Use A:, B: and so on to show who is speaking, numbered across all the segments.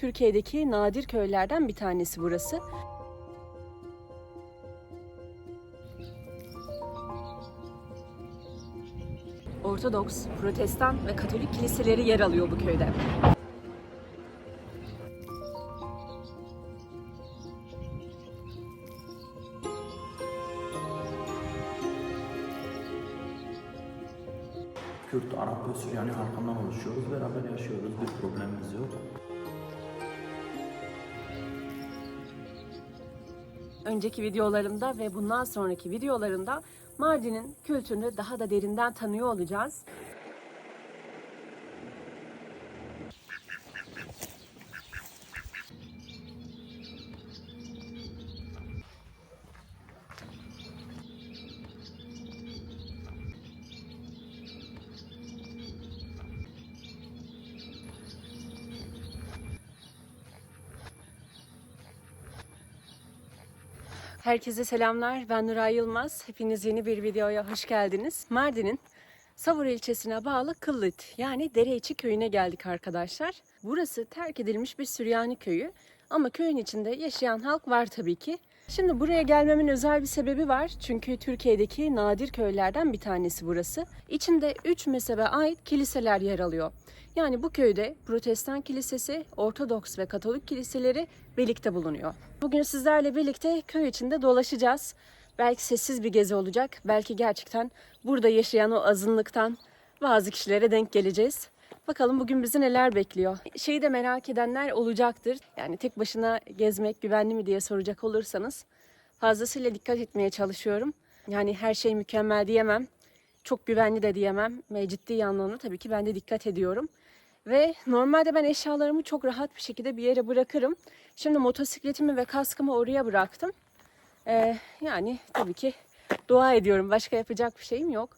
A: Türkiye'deki nadir köylerden bir tanesi burası. Ortodoks, Protestan ve Katolik kiliseleri yer alıyor bu köyde.
B: Kürt, Arap ve Süryani halkından oluşuyoruz. Beraber yaşıyoruz. Bir problemimiz yok.
A: Önceki videolarımda ve bundan sonraki videolarımda Mardin'in kültürünü daha da derinden tanıyor olacağız. Herkese selamlar. Ben Nuray Yılmaz. Hepiniz yeni bir videoya hoş geldiniz. Mardin'in Savur ilçesine bağlı Kıllit yani Dereiçi köyüne geldik arkadaşlar. Burası terk edilmiş bir Süryani köyü ama köyün içinde yaşayan halk var tabii ki. Şimdi buraya gelmemin özel bir sebebi var. Çünkü Türkiye'deki nadir köylerden bir tanesi burası. İçinde 3 mezhebe ait kiliseler yer alıyor. Yani bu köyde Protestan kilisesi, Ortodoks ve Katolik kiliseleri birlikte bulunuyor. Bugün sizlerle birlikte köy içinde dolaşacağız. Belki sessiz bir gezi olacak. Belki gerçekten burada yaşayan o azınlıktan bazı kişilere denk geleceğiz. Bakalım bugün bizi neler bekliyor. Şeyi de merak edenler olacaktır. Yani tek başına gezmek güvenli mi diye soracak olursanız fazlasıyla dikkat etmeye çalışıyorum. Yani her şey mükemmel diyemem. Çok güvenli de diyemem. Ve ciddi anlamda tabii ki ben de dikkat ediyorum. Ve normalde ben eşyalarımı çok rahat bir şekilde bir yere bırakırım. Şimdi motosikletimi ve kaskımı oraya bıraktım. Yani tabii ki dua ediyorum. Başka yapacak bir şeyim yok.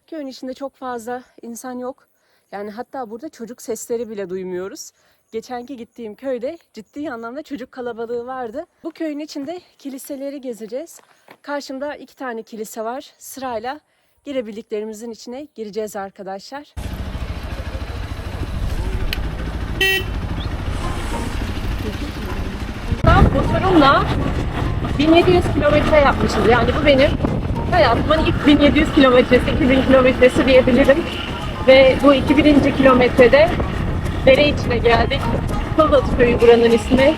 A: Köyün içinde çok fazla insan yok. Yani hatta burada çocuk sesleri bile duymuyoruz. Geçenki gittiğim köyde ciddi anlamda çocuk kalabalığı vardı. Bu köyün içinde kiliseleri gezeceğiz. Karşımda 2 tane kilise var. Sırayla girebildiklerimizin içine gireceğiz arkadaşlar. Motorumla 1700 kilometre yapmışız. Yani bu benim hayatımın ilk 1700 kilometresi, 2000 kilometresi diyebilirim. Ve bu 2000. kilometrede Dereiçi'ne geldik. Kıllit köyü buranın ismi.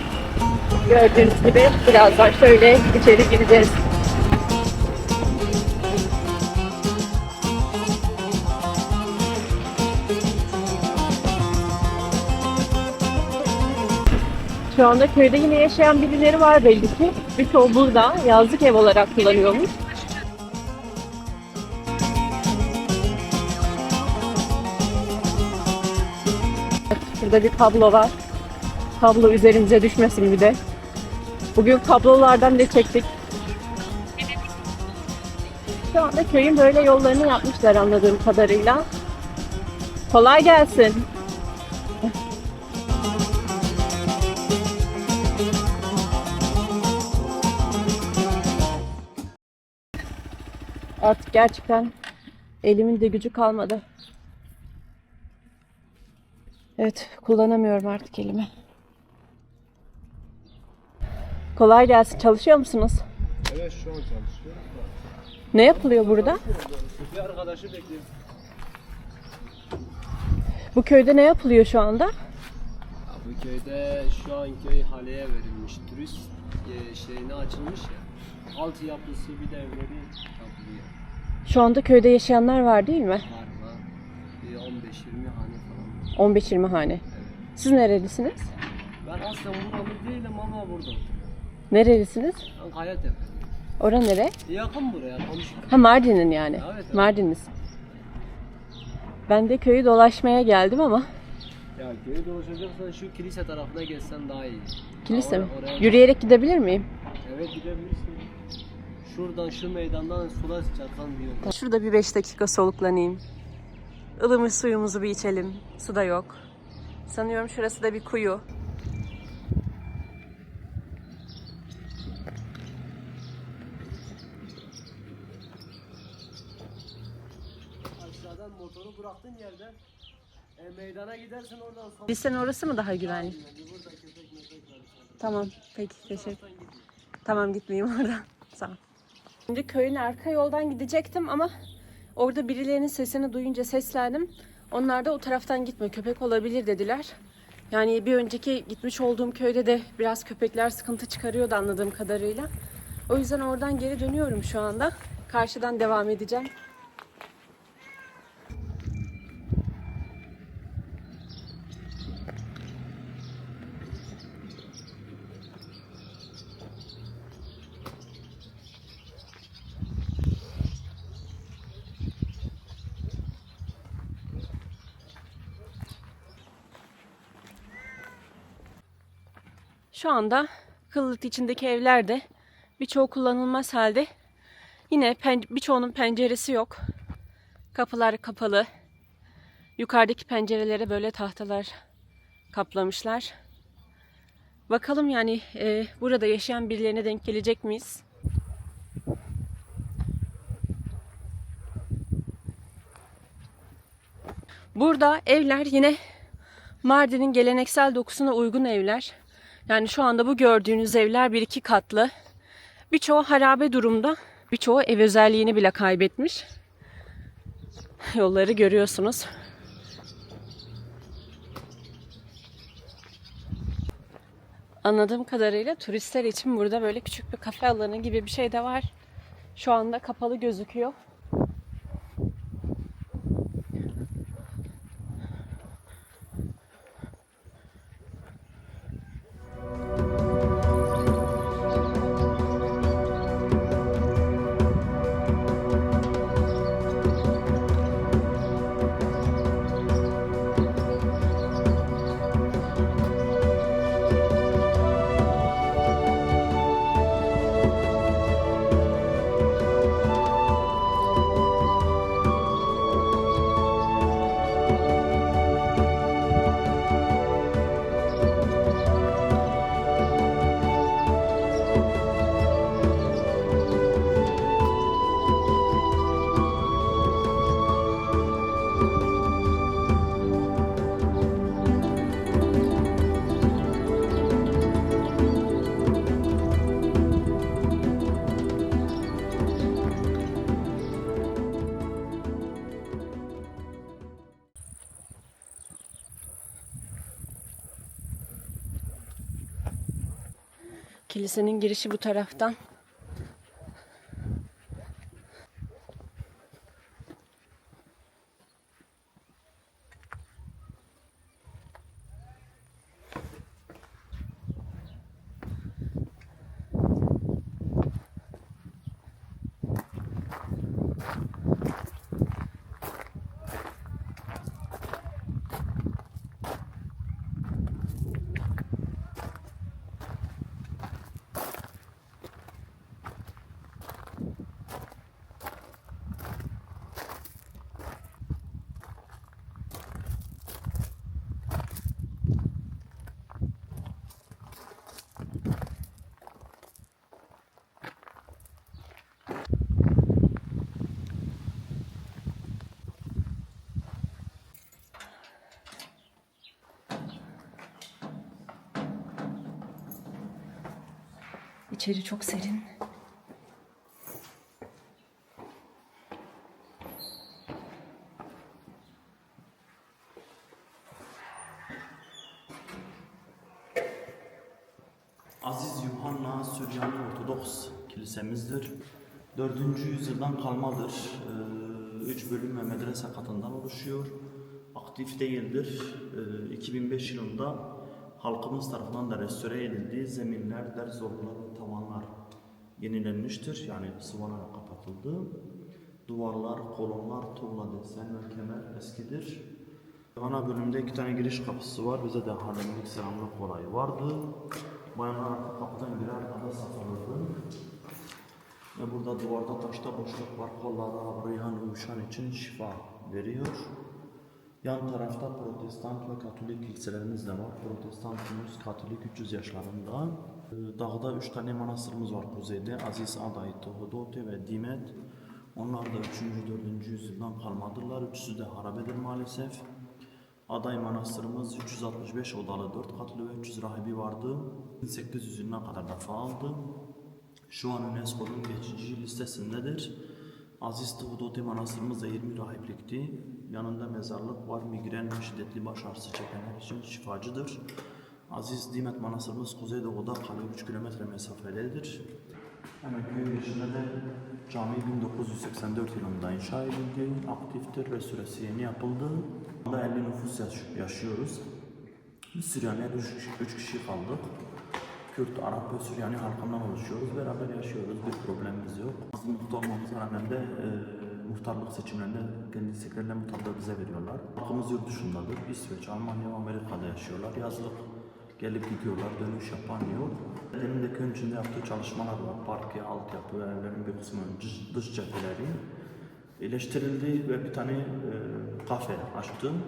A: Gördüğünüz gibi birazdan şöyle içeri gireceğiz. Şu anda köyde yine yaşayan birileri var belli ki. Birçoğu burada yazlık ev olarak kullanıyormuş. Burada bir kablo var. Kablo üzerimize düşmesin bir de. Bugün kablolardan ne çektik. Şu anda köyün böyle yollarını yapmışlar anladığım kadarıyla. Kolay gelsin. Artık gerçekten elimin de gücü kalmadı. Evet, kullanamıyorum artık elimi. Kolay gelsin. Çalışıyor musunuz?
C: Evet şu an çalışıyorum.
A: Ne yapılıyor burada?
C: Bir arkadaşı bekliyorum.
A: Bu köyde ne yapılıyor şu anda?
C: Bu köyde şu an köy haleye verilmiş. Turist şeyine açılmış ya. Altyapısı bir de evleri yapılıyor.
A: Şu anda köyde yaşayanlar var değil mi?
C: Var. 15-20 hane falan.
A: 15-20 hane.
C: Evet.
A: Siz nerelisiniz?
C: Ben aslında buralı değilim ama burada oturuyorum.
A: Nerelisiniz?
C: Ben Kayatepe.
A: Ora nere?
C: Yakın buraya komşu.
A: Ha, Mardin'in yani.
C: Evet.
A: Mardin'iniz. Ben de köyü dolaşmaya geldim ama.
C: Ya köyü dolaşacaksan şu kilise tarafına geçsen daha iyi.
A: Kilise mi?
C: Oraya...
A: Yürüyerek gidebilir miyim?
C: Evet gidebilirsin. Şuradan şu meydandan sola çıkarsan bir yol.
A: Şurada bir 5 dakika soluklanayım. Ilımır suyumuzu bir içelim. Su da yok. Sanıyorum şurası da bir kuyu.
C: Aşağıdan motoru bıraktığın yerden Meydana gidersin oradan sonra.
A: Lisenin orası mı daha güvenli?
C: Burada köpek var.
A: Tamam, peki teşekkür. Tamam, gitmeyeyim oradan. Sağ ol. Şimdi köyün arka yoldan gidecektim ama orada birilerinin sesini duyunca seslendim. Onlar da o taraftan gitme, köpek olabilir dediler. Yani bir önceki gitmiş olduğum köyde de biraz köpekler sıkıntı çıkarıyordu anladığım kadarıyla. O yüzden oradan geri dönüyorum şu anda. Karşıdan devam edeceğim. Şu anda Kıllık içindeki evlerde birçoğu kullanılmaz halde. Yine birçoğunun penceresi yok. Kapılar kapalı. Yukarıdaki pencerelere böyle tahtalar kaplamışlar. Bakalım yani burada yaşayan birilerine denk gelecek miyiz? Burada evler yine Mardin'in geleneksel dokusuna uygun evler. Yani şu anda bu gördüğünüz evler 1-2 katlı. Birçoğu harabe durumda. Birçoğu ev özelliğini bile kaybetmiş. Yolları görüyorsunuz. Anladığım kadarıyla turistler için burada böyle küçük bir kafe alanı gibi bir şey de var. Şu anda kapalı gözüküyor. Kilisenin girişi bu taraftan. İçeri çok serin.
B: Aziz Yuhanna Süryani Ortodoks Kilisemizdir. 4. yüzyıldan kalmadır. 3 bölüm ve medrese katından oluşuyor. Aktif değildir. 2005 yılında halkımız tarafından da restore edildi. Zeminler, derzorlar ve tavanlar yenilenmiştir. Yani sıvanarak kapatıldı. Duvarlar, kolonlar, tuğla desen ve kemer eskidir. Ana bölümde 2 tane giriş kapısı var. Bize de halemlik, selamlık olayı vardı. Bayanlar artık kapıdan girer, arkada saf alırdı. Ve burada duvarda taşta boşluk var. Kollarda ağrıyan, uyuşan için şifa veriyor. Yan tarafta Protestant ve Katolik kiliselerimiz de var. Protestantumuz, Katolik 300 yaşlarında. Dağda 3 tane manastırımız var kuzeyde. Aziz, Aday, Tohodote ve Dimet. Onlar da 3. 4. yüzyıldan kalmadırlar. Üçüsü de harabedir maalesef. Aday Manastırımız 365 odalı, 4 katlı ve 300 rahibi vardı. 1800 yılına kadar da faaldı. Şu an UNESCO'nun geçici listesindedir. Aziz Tıvudoti Manastırımız da 20 rahiplikti. Yanında mezarlık var. Migren ve şiddetli baş ağrısı çekenler için şifacıdır. Aziz Dimet Manastırımız Kuzeydoğu'da kalıyor, 3 kilometre mesafededir. Hemen köy içinde de cami 1984 yılında inşa edildi, aktiftir ve süresi yeni yapıldı. Burada 50 nüfus yaşıyoruz. Biz Süryaniler 3 kişi kaldık. Kürt, Arap ve Süryani halkından oluşuyoruz. Beraber yaşıyoruz, bir problemimiz yok. Muhtar olmamıza rağmen de muhtarlık seçimlerinde kendi isteklerine muhtarlığı bize veriyorlar. Halkımız yurt dışındadır. İsveç, Almanya ve Amerika'da yaşıyorlar. Yazlık gelip gidiyorlar, dönüş yapan yok. Benim de köyün içinde yaptığı çalışmalar var. Parke, altyapı, evlerin bir kısmı dış cepheleri iyileştirildi ve bir tane kafe açtım.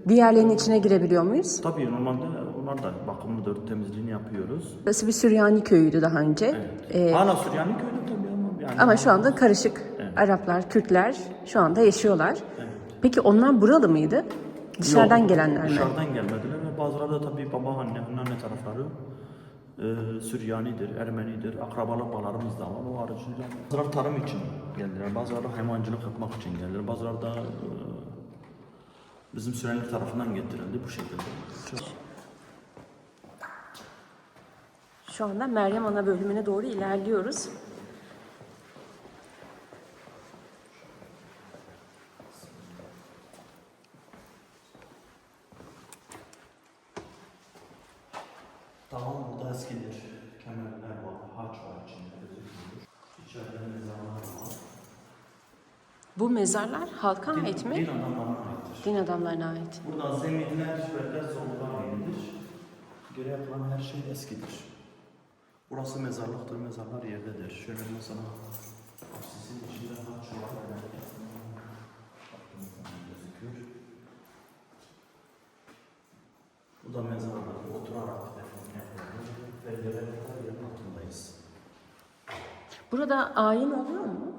A: Diğerlerinin içine girebiliyor muyuz?
B: Tabii normalde onlar da bakımlıdır, temizliğini yapıyoruz.
A: Burası bir Süryani köyüydü daha önce.
B: Evet. Hala Süryani köyde tabii ama yani.
A: Ama şu anda karışık. Evet. Araplar, Kürtler şu anda yaşıyorlar.
B: Evet.
A: Peki onlar buralı mıydı? Dışarıdan
B: Yok,
A: gelenler mi?
B: Dışarıdan gelmediler ve bazıları da tabii babaanne, anneanne tarafları Süryanidir, Ermenidir, akrabalık bağlarımız da var. O aracıyla bazıları tarım için geldiler, bazıları hayvancılık yapmak için geldiler, bazıları da bizim Süryaniler tarafından getirildi bu şekilde.
A: Şu anda Meryem Ana bölümüne doğru ilerliyoruz.
B: Tamam, burada eskidir. Kemerler var, haç var içinde gözüküyor. İçeride mezarlar var.
A: Bu mezarlar halka ait mi?
B: Din adamlarına aittir.
A: Din adamlarına ait.
B: Burada zeminler ve zorluğa ayrıdır. Geri yapılan her şey eskidir. Burası mezarlıktır, mezarlar yerdedir. Şöyle mesela sizin içinde haç var. Gözüküyor. Bu da mezarlık. Oturarak defne yapıyoruz. Ve yerler yerin altındayız.
A: Burada ayin oluyor mu?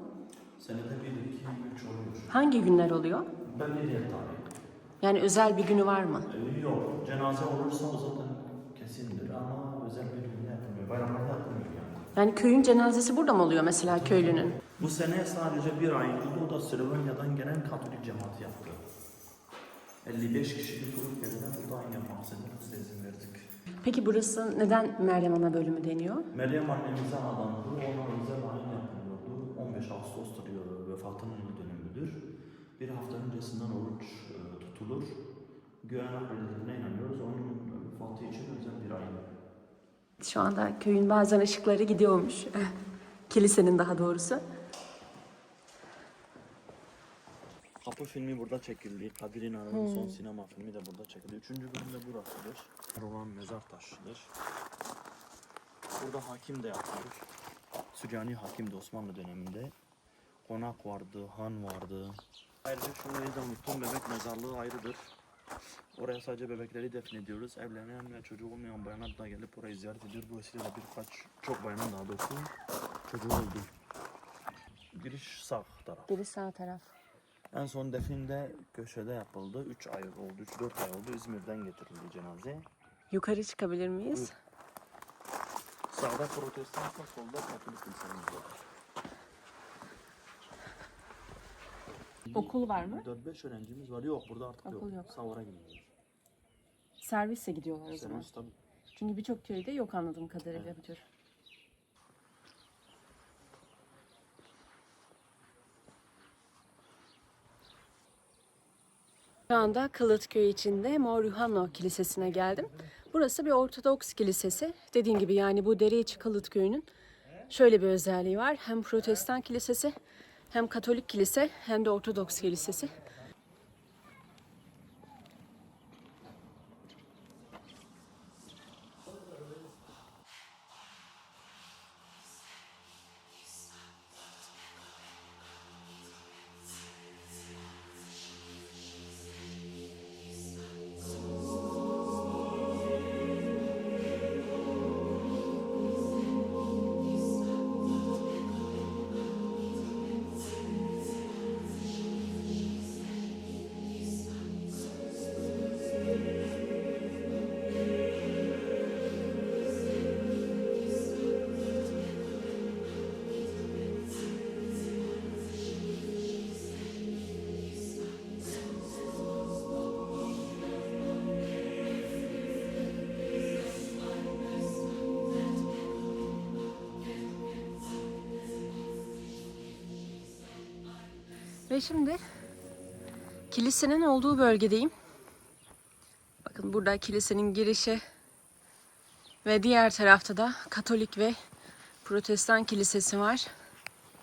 B: Senede 1, 2, 3 oluyor.
A: Hangi günler oluyor?
B: Belli değil tabii.
A: Yani özel bir günü var mı?
B: Yok. Cenaze olursa o zaten kesindir ama özel bir günde yapılmıyor. Bayramlarda yapılmıyor yani.
A: Yani köyün cenazesi burada mı oluyor mesela köylünün?
B: Bu sene sadece bir ayin oldu. O da Slovanya'dan gelen Katolik cemaati yaptı. 55 kişilik grup yerine burada ayin yapmak istedik. Biz de izin verdik.
A: Peki burası neden Meryem Ana bölümü deniyor?
B: Meryem annemize adandı. Ona özel ayin yapılıyordu. 15 Ağustos'tur vefatının yıl dönümüdür. Bir hafta öncesinden oruç tutulur. Göğen akreditine inanıyoruz. Onun vefatı için özel bir ayin.
A: Şu anda köyün bazen ışıkları gidiyormuş. Kilisenin daha doğrusu.
B: Kapı filmi burada çekildi. Kadir İnanır'ın son sinema filmi de burada çekildi. 3. bölüm de burasıdır. Olan mezar taşıdır. Burada hakim de yapılır. Süryani hakim de Osmanlı döneminde. Konak vardı, han vardı. Ayrıca şurayı da unuttum. Bebek mezarlığı ayrıdır. Oraya sadece bebekleri defnediyoruz. Evlenen ve çocuğu olmayan bayanlar da gelip orayı ziyaret ediyor. Bu vesileyle birkaç, çok bayanın daha doğrusu çocuğu oldu. Giriş sağ taraf.
A: Biri sağ taraf.
B: En son defin de köşede yapıldı. 3 ay oldu, 3-4 ay oldu. İzmir'den getirildi cenaze.
A: Yukarı çıkabilir miyiz?
B: Sağda Protestansa, solda Katolik kilisemiz var.
A: Okul var mı?
B: 4-5 öğrencimiz var. Yok, burada artık
A: Okul yok.
B: Savur'a gidiyoruz.
A: Servisle gidiyorlar o zaman.
B: Servis tabii.
A: Çünkü birçok köyde yok anladığım kadarıyla bu tür. Şu anda Kılıtköy içinde Mor Yuhanno Kilisesi'ne geldim. Burası bir Ortodoks kilisesi. Dediğim gibi yani bu Dereiçi Kılıtköy'ünün şöyle bir özelliği var. Hem Protestan kilisesi, hem Katolik kilise, hem de Ortodoks kilisesi. Ve şimdi kilisenin olduğu bölgedeyim. Bakın burada kilisenin girişi ve diğer tarafta da Katolik ve Protestan kilisesi var.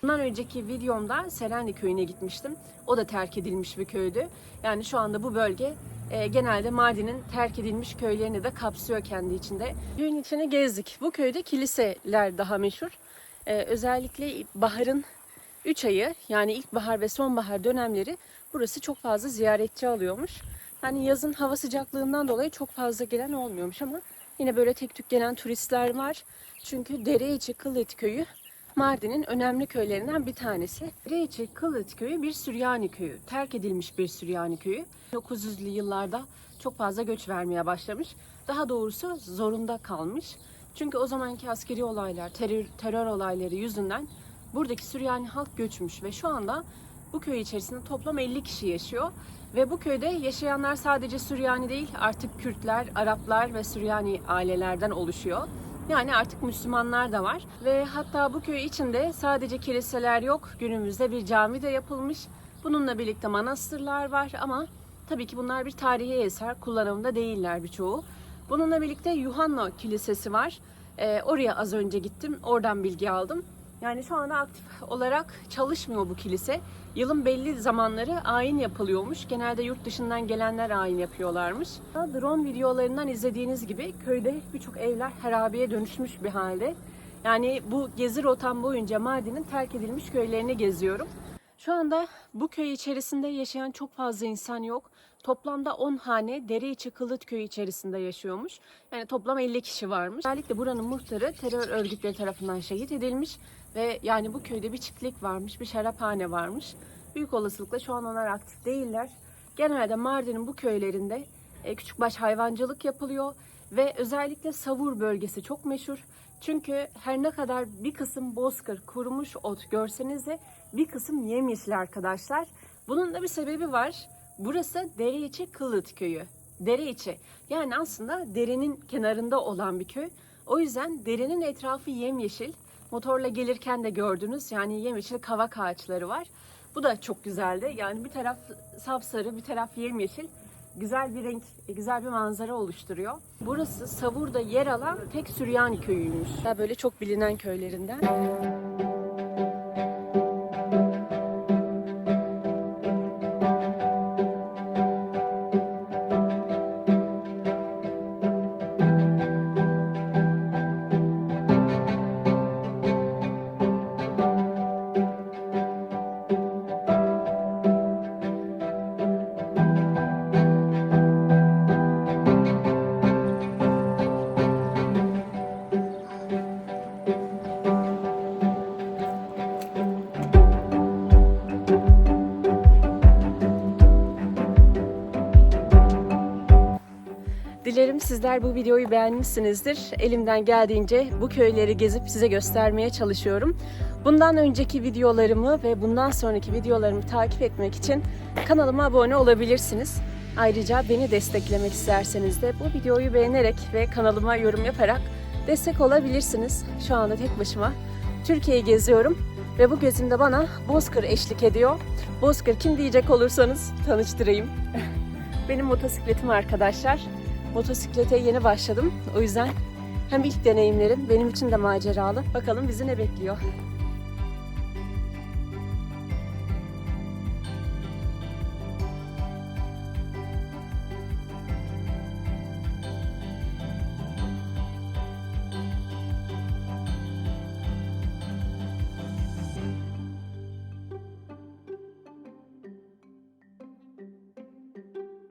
A: Bundan önceki videomda Serenli köyüne gitmiştim. O da terk edilmiş bir köydü. Yani şu anda bu bölge genelde Mardin'in terk edilmiş köylerini de kapsıyor kendi içinde. Köyün içini gezdik. Bu köyde kiliseler daha meşhur. Özellikle baharın 3 ayı, yani ilkbahar ve sonbahar dönemleri burası çok fazla ziyaretçi alıyormuş. Yani yazın hava sıcaklığından dolayı çok fazla gelen olmuyormuş ama yine böyle tek tük gelen turistler var. Çünkü Dereiçi Kıllit köyü Mardin'in önemli köylerinden bir tanesi. Dereiçi Kıllit köyü bir Süryani köyü. Terk edilmiş bir Süryani köyü. 1900'lü yıllarda çok fazla göç vermeye başlamış. Daha doğrusu zorunda kalmış. Çünkü o zamanki askeri olaylar, terör olayları yüzünden buradaki Süryani halk göçmüş ve şu anda bu köy içerisinde toplam 50 kişi yaşıyor. Ve bu köyde yaşayanlar sadece Süryani değil, artık Kürtler, Araplar ve Süryani ailelerden oluşuyor. Yani artık Müslümanlar da var. Ve hatta bu köy içinde sadece kiliseler yok, günümüzde bir cami de yapılmış. Bununla birlikte manastırlar var ama tabii ki bunlar bir tarihi eser, kullanımda değiller birçoğu. Bununla birlikte Yuhanna Kilisesi var. Oraya az önce gittim, oradan bilgi aldım. Yani şu anda aktif olarak çalışmıyor bu kilise. Yılın belli zamanları ayin yapılıyormuş. Genelde yurt dışından gelenler ayin yapıyorlarmış. Drone videolarından izlediğiniz gibi köyde birçok evler harabeye dönüşmüş bir halde. Yani bu gezi rotam boyunca Mardin'in terk edilmiş köylerini geziyorum. Şu anda bu köy içerisinde yaşayan çok fazla insan yok. Toplamda 10 hane Dereiçi Kıllit köyü içerisinde yaşıyormuş. Yani toplam 50 kişi varmış. Özellikle buranın muhtarı terör örgütleri tarafından şehit edilmiş. Ve yani bu köyde bir çiftlik varmış, bir şaraphane varmış. Büyük olasılıkla şu an onlar aktif değiller. Genelde Mardin'in bu köylerinde küçükbaş hayvancılık yapılıyor. Ve özellikle Savur bölgesi çok meşhur. Çünkü her ne kadar bir kısım bozkır, kurumuş ot görseniz de bir kısım yemyeşil arkadaşlar. Bunun da bir sebebi var. Burası Dereiçi Kıllit köyü. Dereiçi. Yani aslında derenin kenarında olan bir köy. O yüzden derenin etrafı yemyeşil. Motorla gelirken de gördünüz. Yani yemyeşil kavak ağaçları var. Bu da çok güzeldi. Yani bir taraf sapsarı, bir taraf yemyeşil. Güzel bir renk, güzel bir manzara oluşturuyor. Burası Savur'da yer alan tek Süryani köyüymüş. Böyle çok bilinen köylerinden. Dilerim sizler bu videoyu beğenmişsinizdir. Elimden geldiğince bu köyleri gezip size göstermeye çalışıyorum. Bundan önceki videolarımı ve bundan sonraki videolarımı takip etmek için kanalıma abone olabilirsiniz. Ayrıca beni desteklemek isterseniz de bu videoyu beğenerek ve kanalıma yorum yaparak destek olabilirsiniz. Şu anda tek başıma Türkiye'yi geziyorum ve bu gezimde bana Bozkır eşlik ediyor. Bozkır kim diyecek olursanız tanıştırayım. Benim motosikletim arkadaşlar. Motosiklete yeni başladım. O yüzden hem ilk deneyimlerim benim için de maceralı. Bakalım bizi ne bekliyor.